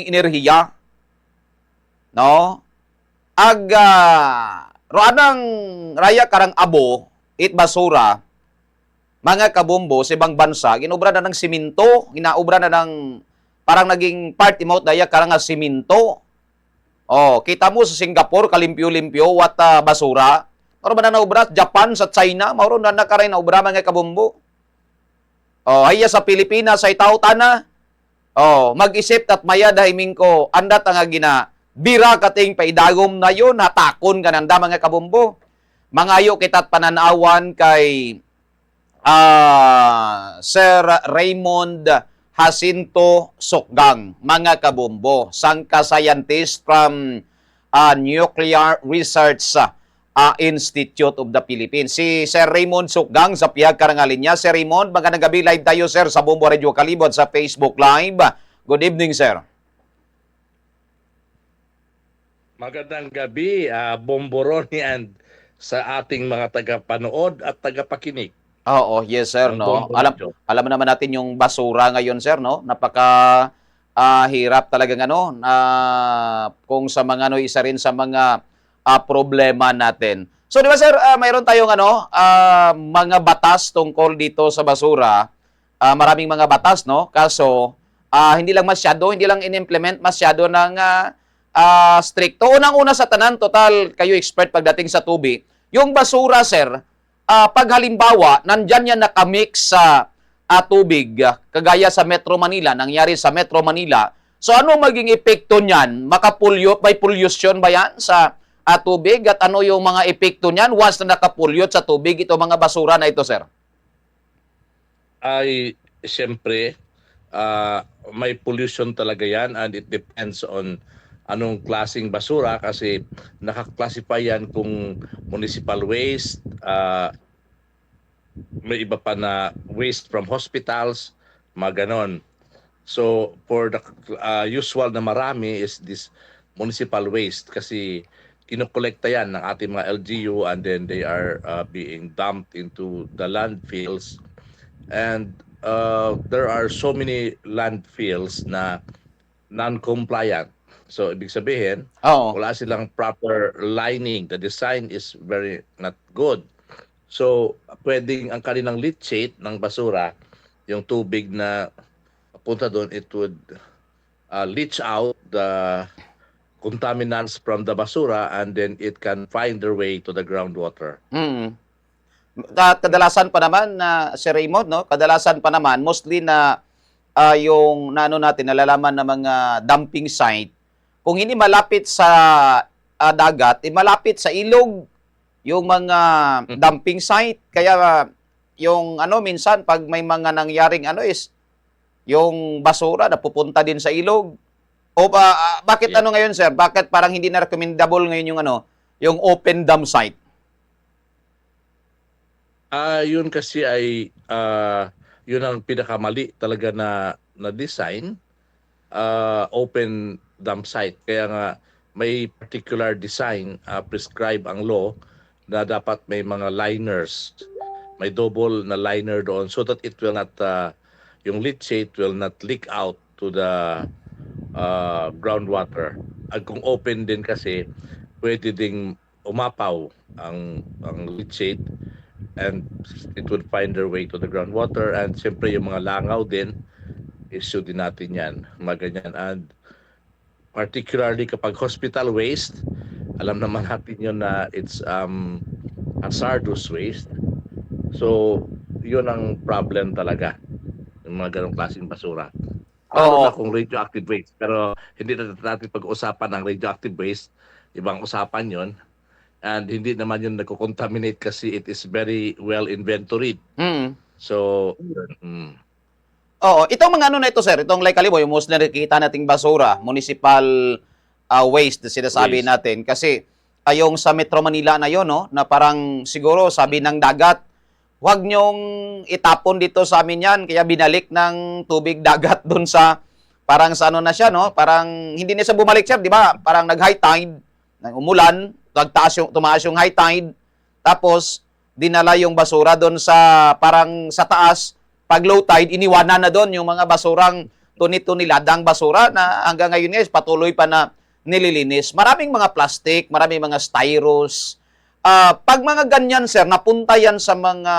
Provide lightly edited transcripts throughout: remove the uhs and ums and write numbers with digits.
enerhiya, no? Roanang raya karang abo, it basura, mga kabombo sa ibang bansa, ginobra na ng siminto, ginaobra na ng, parang naging part imot daya karang nga siminto. Oh, kita mo sa Singapore, kalimpyo-limpyo, wat basura. Mauro ba na naobra? Japan, sa China, mauro na nakaray naobra mga kabombo. Oh, haya sa Pilipinas, sa itauta na. Oh, mag-isip at maya dahiming ko, andat ang gina, bira kating paidagom na yun, natakon ka nanda mga kabombo. Mangayo kita't pananawan kay Sir Raymond Jacinto Sokgang, mga kabombo, sangka scientist from Nuclear Research Institute of the Philippines. Si Sir Raymond Sokgang sa piyag karangalin niya. Sir Raymond, magandang gabi, live tayo sir sa Bombo Radio Kalibot sa Facebook Live. Good evening sir. Magandang gabi, Bomboroni and sa ating mga tagapanood at tagapakinig. Oo, yes sir, no. Alam naman natin yung basura ngayon sir, no. Napaka hirap talagang ano, kung sa mga ano, isa rin sa mga problema natin. So di ba sir, mayroon tayong ano, mga batas tungkol dito sa basura. Maraming mga batas, no. Kaso hindi lang in-implement masyado ng stricto. Unang-una sa tanan, total kayo expert pagdating sa tubig. Yung basura sir, pag halimbawa, nandyan yan nakamix sa tubig, kagaya sa Metro Manila, nangyari sa Metro Manila, so ano maging epekto niyan? May pollution ba yan sa tubig? At ano yung mga epekto niyan once na nakapollute sa tubig ito mga basura na ito, sir? Ay, siyempre, may pollution talaga yan and it depends on anong klaseng basura kasi nakaklasify yan kung municipal waste, may iba pa na waste from hospitals, mga ganon. So, for the usual na marami is this municipal waste kasi kinokolekta yan ng ating mga LGU and then they are being dumped into the landfills. And there are so many landfills na non-compliant. So, ibig sabihin, wala silang proper lining. The design is very not good. So, pwedeng ang kanilang leachate ng basura, yung tubig na punta doon, it would leach out the contaminants from the basura and then it can find their way to the groundwater. Kadalasan pa naman na si Raymond, no? Kadalasan pa naman mostly na yung naano natin nalalaman ng mga dumping site, kung hindi malapit sa dagat, malapit sa ilog yung mga dumping site. Kaya yung ano minsan pag may mga nangyaring ano is yung basura na pupunta din sa ilog. O bakit ano ngayon sir? Bakit parang hindi na recommendable ngayon yung ano, yung open dump site? Yun kasi ay yun ang pinakamali talaga na design, open dump site. Kaya nga may particular design, prescribe ang law na dapat may mga liners, may double na liner doon so that it will not, yung leachate will not leak out to the groundwater. At kung open din kasi, pwede ding umapaw ang leachate and it would find their way to the groundwater. And siyempre yung mga langaw din, issue din natin yan, mga ganyan. And particularly kapag hospital waste, alam naman natin yun na it's hazardous waste. So, yun ang problem talaga, yung mga ganong klaseng basura. Lalo na kung radioactive waste. Pero hindi na natin pag-uusapan ang radioactive waste. Ibang usapan yun. And hindi naman yun nagko-contaminate kasi it is very well inventoried. So, itong mga ano na ito, sir, itong like kalibo, yung most na nakikita nating basura, municipal waste na sinasabi natin. Kasi yung sa Metro Manila na yun, no, na parang siguro sabi ng dagat, huwag niyong itapon dito sa amin yan. Kaya binalik ng tubig dagat doon sa, parang sa ano na siya, no? Parang hindi na siya bumalik, sir, di ba? Parang nag-high tide, umulan, tumaas yung high tide, tapos dinala yung basura doon sa, parang sa taas, pag low tide, iniwanan na doon yung mga basurang tuni-tuniladang basura na hanggang ngayon guys patuloy pa na nililinis. Maraming mga plastic, maraming mga styros. Pag mga ganyan sir, napunta yan sa mga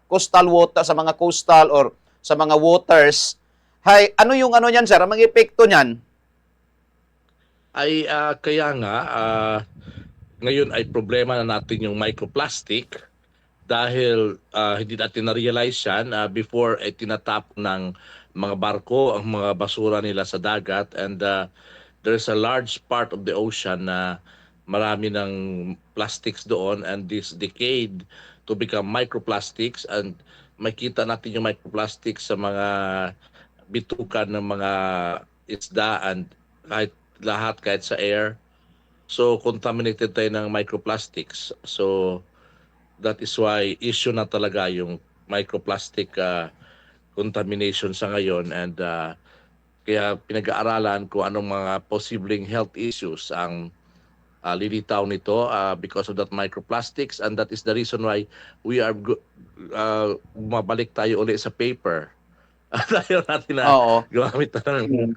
coastal water, sa mga coastal or sa mga waters, hay, ano yung ano niyan sir, ang mga epekto niyan? Ay kaya nga ngayon ay problema na natin yung microplastic dahil hindi natin na-realize yan before ay tinatapon ng mga barko ang mga basura nila sa dagat, and there's a large part of the ocean na marami ng plastics doon, and this decayed to become microplastics, and makita natin yung microplastics sa mga bitukan ng mga isda and kahit sa air. So contaminated tayo ng microplastics. So that is why issue na talaga yung microplastic contamination sa ngayon, and kaya pinag-aaralan kung anong mga posibleng health issues ang lilitaw nito because of that microplastics, and that is the reason why we are bumabalik tayo ulit sa paper. Ayaw natin na Oo. gumamit na ng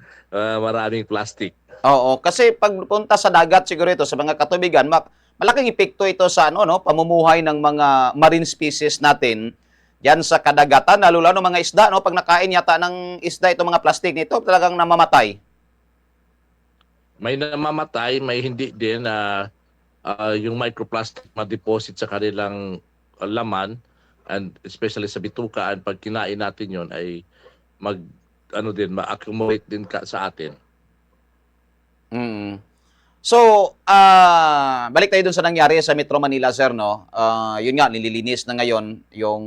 maraming plastic. Oo, kasi pagpunta sa dagat siguro ito sa mga katubigan, malaking epekto ito sa ano no, pamumuhay ng mga marine species natin diyan sa kadagatan, lalo ng mga isda no, pag nakain yata ng isda itong mga plastic nito, talagang namamatay. May namamatay, may hindi din na yung microplastic ma-deposit sa kanilang laman, and especially sa bituka, and pag kinain natin yon ay ma-accumulate din sa atin. Mm. So, balik tayo dun sa nangyari sa Metro Manila, sir, no? Yun nga, nililinis na ngayon yung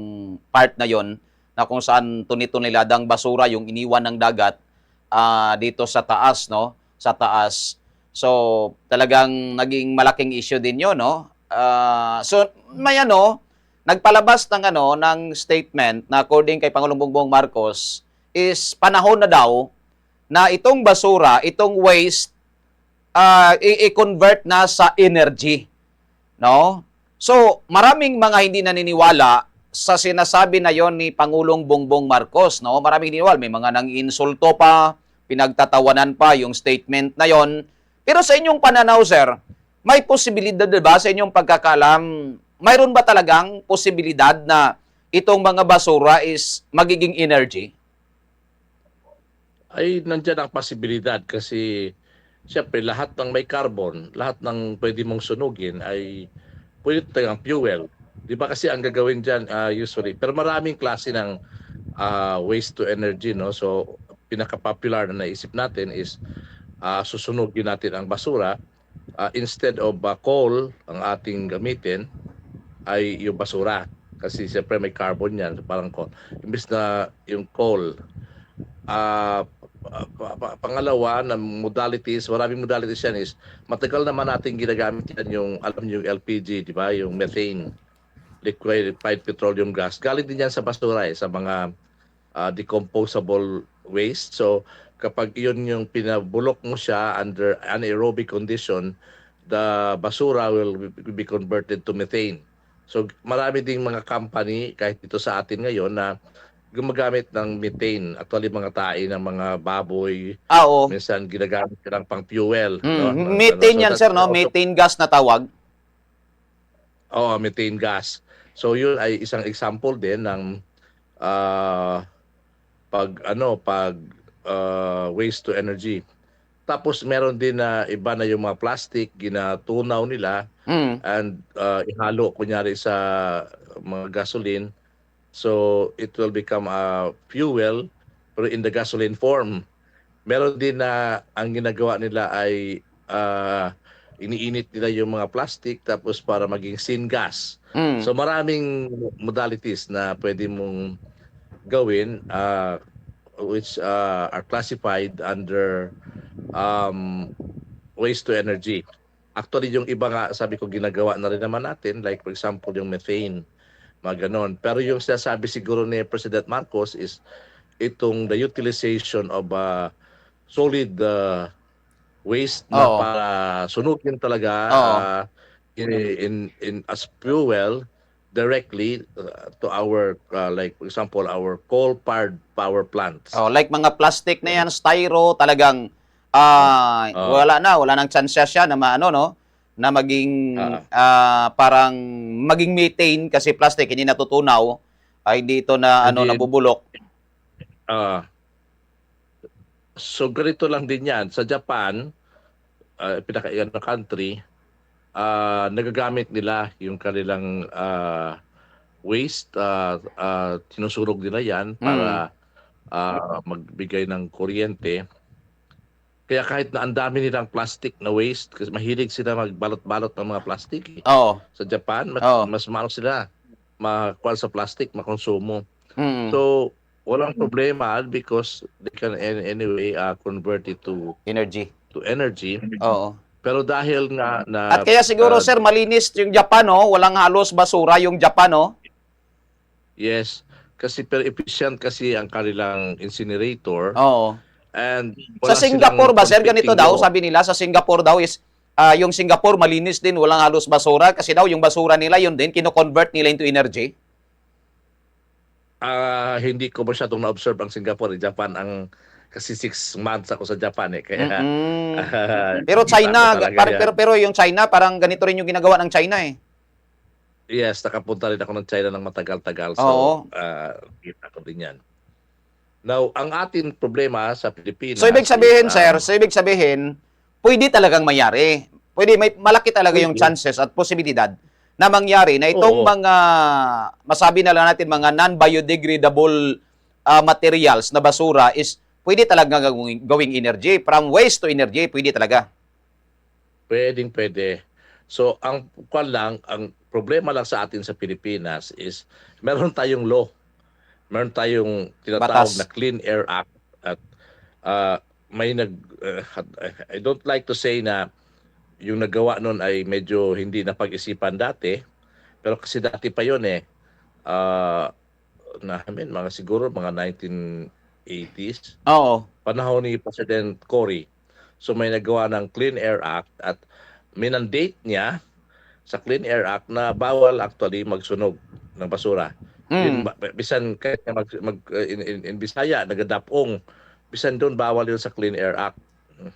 part na yon na kung saan tuni-tuniladang basura yung iniwan ng dagat dito sa taas, no? Sa taas. So, talagang naging malaking issue din yun, no? So, may nagpalabas ng ng statement na according kay Pangulong Bongbong Marcos is panahon na daw na itong basura, itong waste i-convert na sa energy, no? So, maraming mga hindi naniniwala sa sinasabi na yon ni Pangulong Bongbong Marcos, no? Maraming naniniwala, may mga nang-insulto pa, pinagtatawanan pa yung statement na yon. Pero sa inyong pananaw, sir, may posibilidad ba sa inyong pagkakalam, mayroon ba talagang posibilidad na itong mga basura is magiging energy? Ay nandiyan ang posibilidad kasi siyempre lahat ng may carbon, lahat ng pwede mong sunugin ay pwede tayong fuel. Di ba kasi ang gagawin dyan usually, pero maraming klase ng waste to energy, no? So pinaka-popular na naisip natin is susunugin natin ang basura. Instead of coal ang ating gamitin ay yung basura. Kasi siyempre may carbon yan, parang coal. Imbis na yung coal, pangalawa na modalities, maraming modalities yan is matagal naman natin ginagamit yan yung, alam niyo yung LPG, di ba? Yung methane, liquefied petroleum gas. Galing din yan sa basura sa mga decomposable waste. So kapag yun yung pinabulok mo siya under anaerobic condition, the basura will be converted to methane. So marami ding mga company kahit dito sa atin ngayon na gumagamit ng methane. Actually, mga tae ng mga baboy, Oo. minsan ginagamit silang pang fuel. No? Methane So yan, sir, no? Methane gas na tawag. Methane gas. So yun ay isang example din ng pag waste to energy. Tapos meron din na iba na yung mga plastic, ginatunaw nila and ihalo kunyari sa mga gasoline. So it will become a fuel pero in the gasoline form. Meron din na ang ginagawa nila ay iniinit nila yung mga plastic tapos para maging syngas. So maraming modalities na pwede mong gawin which are classified under waste to energy. Actually, yung iba nga, sabi ko, ginagawa na rin naman natin. Like, for example, yung methane, mga ganon. Pero yung sinasabi siguro ni President Marcos is itong the utilization of solid waste na para sunugin talaga in as fuel, directly to our like for example our coal-fired power plants. Oh, like mga plastic na yan, styro, talagang Oh, wala nang chance siya na maano, no? Na maging ah, parang maging methane kasi plastic hindi natutunaw, ay hindi ito na ano hindi nabubulok. ah, so ganito lang din 'yan sa Japan, pinakaiyan na country, nagagamit nila yung kanilang waste, sinusunog nila 'yan Mm. para magbigay ng kuryente. Kaya kahit na ang dami nilang plastic na waste, kasi mahilig sila magbalot-balot ng mga plastic eh. Oo. Sa Japan, Oo. mas maano sila makuha sa plastic, makonsumo. Mm. So, walang problema because they can anyway convert it Energy. to energy. Oo. Pero dahil nga At na kaya siguro sir malinis yung Japan, no? Walang halos basura yung Japan, no? yes, kasi per efficient kasi ang kanilang incinerator Oo. and Sa wala silang Singapore ba, sir, ganito conflicting daw, law. sabi nila, sa Singapore daw is, yung Singapore malinis din, walang halos basura, kasi daw yung basura nila, yun din, kino-convert nila into energy. Hindi ko masyadong na-observe ang Singapore. Japan ang kasi 6 months ako sa Japan eh. Kaya Mm-mm. Pero kita ko China, talaga yan. pero yung China, parang ganito rin yung ginagawa ng China eh. Yes, nakapunta rin ako ng China ng matagal-tagal. So, Oo. kita ko din yan. Now, ang ating problema sa Pilipinas So, ibig sabihin, is, sir, pwede talagang mayari. Malaki talaga yung pwede. chances at posibilidad na mangyari na itong Oo. mga, masabi na lang natin, mga non-biodegradable materials na basura is pwede talaga gawing energy. From waste to energy, pwede talaga. Pwede. So, ang problema lang sa atin sa Pilipinas is meron tayong law. Meron tayong tinatawag Batas. na Clean Air Act at uh, I don't like to say na yung nagawa nun ay medyo hindi napag-isipan dati, pero kasi dati pa yun eh. Uh, mga siguro mga 1980s, Oo. panahon ni President Cory. So may nagawa ng Clean Air Act at minandate niya sa Clean Air Act na bawal actually magsunog ng basura. Yun, Mm. bisan kahit in Bisaya, nagadapong, bisan doon bawal yun sa Clean Air Act.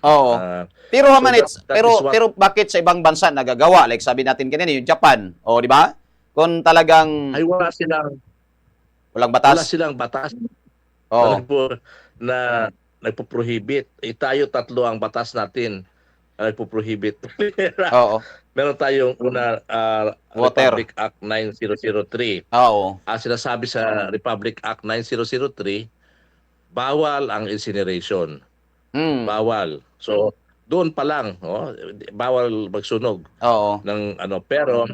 Oo. Uh, Pero so Haman, that is what, pero bakit sa ibang bansa nagagawa? Like sabi natin kanina, yung Japan. O, di ba? Kung talagang ay walang wala batas. silang batas na, Oo. na nagpo-prohibit. Tayo tatlo ang batas natin na nagpo-prohibit. Oo. Meron tayong una, Water. Republic Act 9003. Oo. Sinasabi sa Republic Act 9003, bawal ang incineration. Mm. Bawal. So, doon pa lang, bawal magsunog Oo. ng ano. Pero,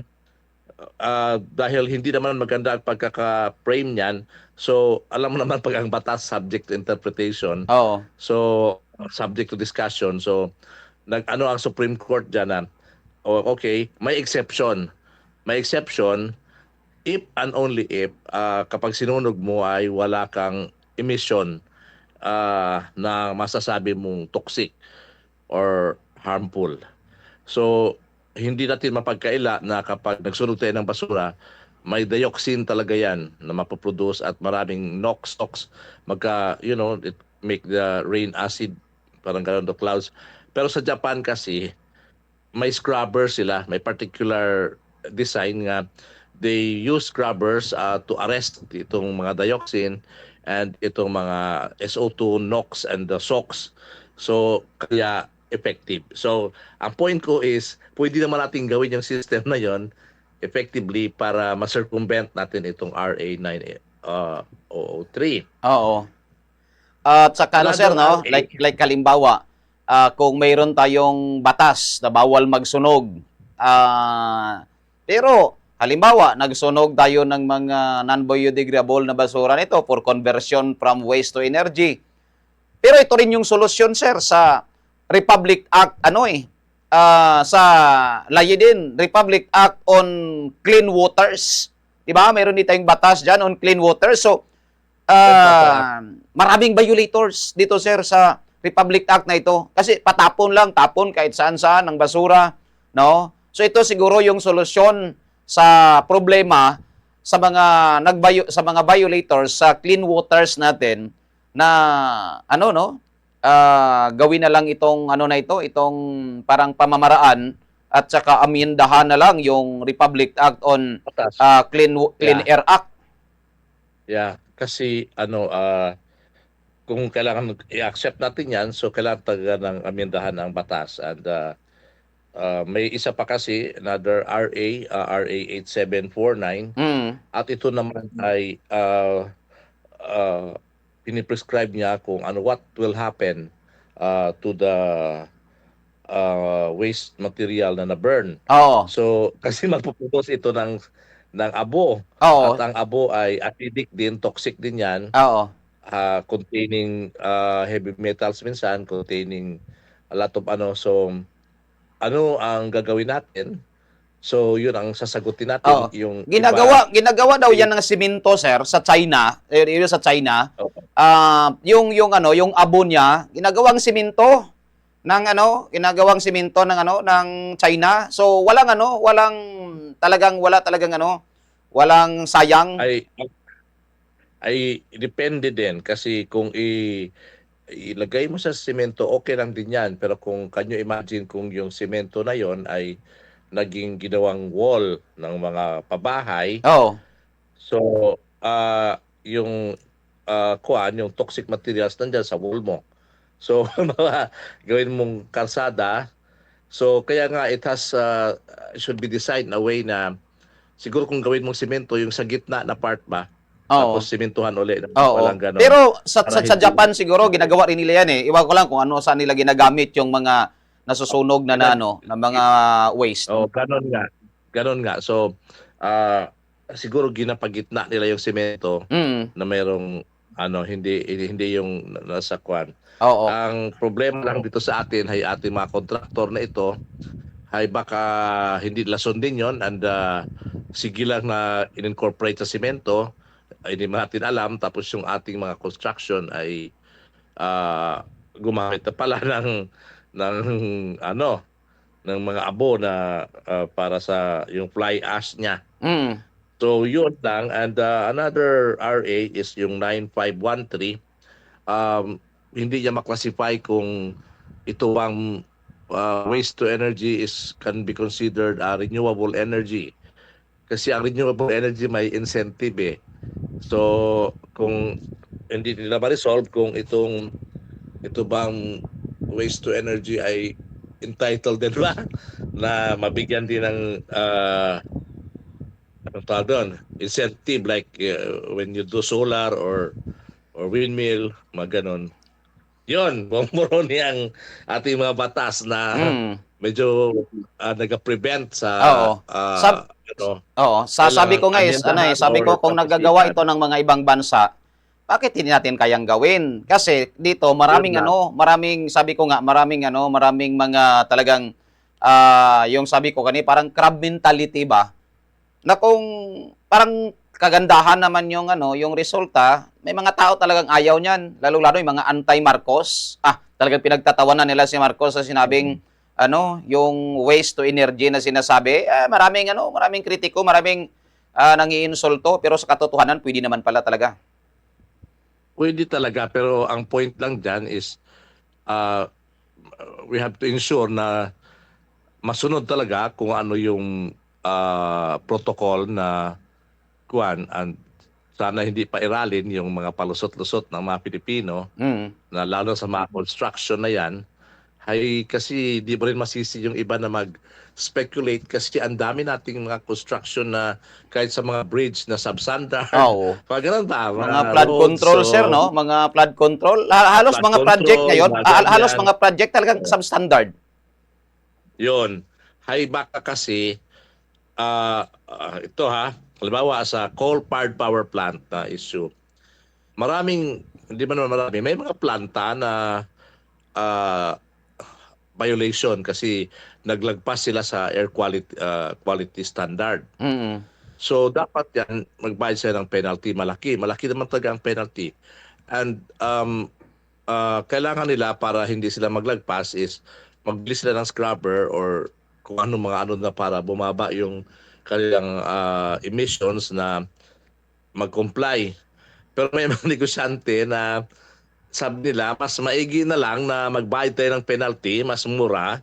dahil hindi naman maganda ang pagkaka-frame niyan, so, alam mo naman pag ang batas subject to interpretation, Oo. so, subject to discussion. So, ang Supreme Court dyan na, okay, may exception. May exception if and only if kapag sinunog mo ay wala kang emission na masasabi mong toxic or harmful. So, hindi natin mapagkaila na kapag nagsunog tayo ng basura, may dioxin talaga yan na mapoproduce at maraming NOx, it make the rain acid, parang gano'n, the clouds. Pero sa Japan kasi, may scrubber sila, may particular design nga they use scrubbers to arrest itong mga dioxin and itong mga SO2, NOx and the SOx. So kaya effective. So ang point ko is pwede naman natin gawin yung system na yon effectively para ma-circumvent natin itong RA 9003. Oo. At saka ano, sir, Another no? RA, Like halimbawa, kung mayroon tayong batas na bawal magsunog, pero halimbawa, nagsunog tayo ng mga non-biodegradable na basura nito for conversion from waste to energy. Pero ito rin yung solusyon, sir, sa Republic Act, sa din, Republic Act on Clean Waters. Diba? Meron din tayong batas dyan on clean water. So, maraming violators dito, sir, sa Republic Act na ito. Kasi tapon kahit saan-saan ng basura, no? So ito siguro yung solusyon sa problema sa mga sa mga violators sa clean waters natin na ano no gawin na lang itong ano na ito, itong parang pamamaraan at saka amyendahan na lang yung Republic Act on Batas. Clean Yeah. Air Act. Yeah, kasi kung kailangan i-accept natin 'yan, so kailangan talaga ng amyendahan ang batas. And may isa pa kasi, another RA 8749, Mm. at ito naman ay piniprescribe niya kung what will happen to the waste material na na-burn. Oo. So kasi magpuputos ito ng abo, Oo. at ang abo ay acidic din, toxic din 'yan, Oo. containing heavy metals minsan, containing a lot of so ano ang gagawin natin? So yun ang sasagutin natin, Oo. yung iba. Ginagawa daw 'yan ng semento, sir, sa China. Yun sa China. Oh, Yung abo niya, ginagawang semento ng China. So wala talagang walang sayang. ay depende din kasi kung ilagay mo sa semento, okay lang din yan. Pero kung kanyo imagine kung yung semento na yon ay naging ginawang wall ng mga pabahay, Oo. so yung toxic materials nandyan sa wall mo. So mga gawin mong kalsada. So kaya nga should be designed in a way na siguro kung gawin mong semento yung sa gitna na part ba, Oo. tapos sementuhan ulit, Oo. walang ganon. Pero sa Para Japan siguro ginagawa rin nila yan eh. Iwan ko lang kung saan nila ginagamit yung mga nasusunog na na mga waste. Oh, ganon nga. So siguro ginapagitna nila yung semento Mm. na merong hindi yung nasa kwan. Oo. Ang problema lang dito sa atin ay ating mga kontraktor na ito ay baka hindi lason din yon, and sige lang na in-incorporate sa semento, ay hindi natin alam, tapos yung ating mga construction ay gumamit na pala ng mga abo na para sa yung fly ash niya. Mm. So yun lang. And another RA is yung 9513. Hindi niya maklasify kung ito ang waste to energy can be considered renewable energy. Kasi ang renewable energy may incentive eh. So kung hindi nila ma-resolve kung ito bang waste to energy ay entitled din ba na mabigyan din ng incentive, like when you do solar or windmill, mga ganon. Yun, bumuro niyang ating mga batas na medyo nag-prevent sa Oo. Oo. Sabi ko nga sabi ko kung naggagawa ito ng mga ibang bansa, bakit hindi natin kayang gawin? Kasi dito maraming mga talagang yung sabi ko kanina parang crab mentality ba? Na kung parang kagandahan naman yung resulta, may mga tao talagang ayaw niyan, lalo-lalo yung mga anti-Marcos. Talagang pinagtatawanan nila si Marcos sa sinabing yung waste to energy na sinasabi. Maraming kritiko, maraming nangiinsulto, pero sa katotohanan pwede naman pala talaga. Pwede talaga, pero ang point lang dyan is we have to ensure na masunod talaga kung ano yung protocol na and sana hindi pa iralin yung mga palusot-lusot ng mga Pilipino, na lalo sa mga construction na yan, kasi di mo rin masisi yung iba na mag-speculate kasi ang dami nating mga construction na kahit sa mga bridge na substandard. Oo. Pag ganun ba? Mga flood control, sir, no? Mga flood control. Halos mga project ngayon, halos mga project talagang substandard. Yun. Baka kasi, ito halimbawa sa coal-fired power plant na issue, hindi man marami, may mga planta na violation kasi naglagpas sila sa air quality standard. So dapat yan, magbayad sila ng penalty, malaki naman talaga ang penalty. And kailangan nila, para hindi sila maglagpas, is magbili sila ng scrubber or kung ano na para bumaba yung kanilang emissions, na mag-comply. Pero may mga negosyante na sabi nila, mas maigi na lang na magbayad tayo ng penalty, mas mura,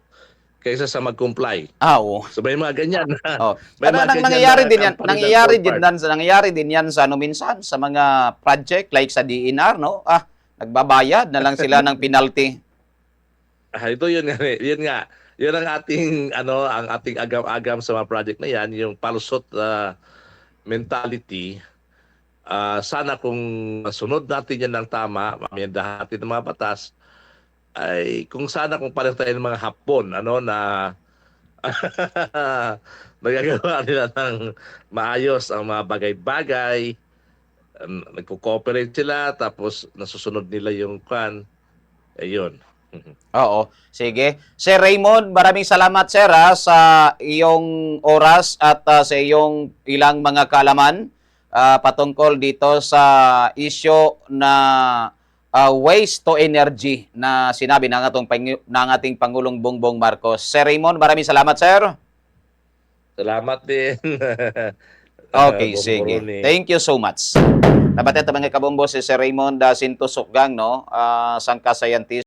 kaysa sa mag-comply. Oo. So may mga ganyan na, Oh. may mga ganyan Nangyayari na din yan. company na forward. Nangyayari din yan sa ano minsan sa mga project like sa DNR, no? Nagbabayad na lang sila ng penalty. Ito yun nga, yun nga. Yun ang ating ang ating agam-agam sa mga project na yan, yung palusot mentality. Sana kung sunod natin yan ng tama, mamiyandahan natin ng mga batas, ay kung sana kung pareho tayo ng mga Hapon, na nagagawa nila ng maayos ang mga bagay-bagay, nagko-cooperate sila, tapos nasusunod nila yung kan, ayun. Oo. Sige. Sir Raymond, maraming salamat sir sa iyong oras at sa iyong ilang mga kaalaman patungkol dito sa issue na waste to energy na sinabi ng ating Pangulong Bongbong Marcos. Sir Raymond, maraming salamat sir. Salamat din. Okay, Bong sige. Boroni. Thank you so much. Dapat ito mga kabombo si Sir Raymond Sinto Sukgang, no? Sangka Scientist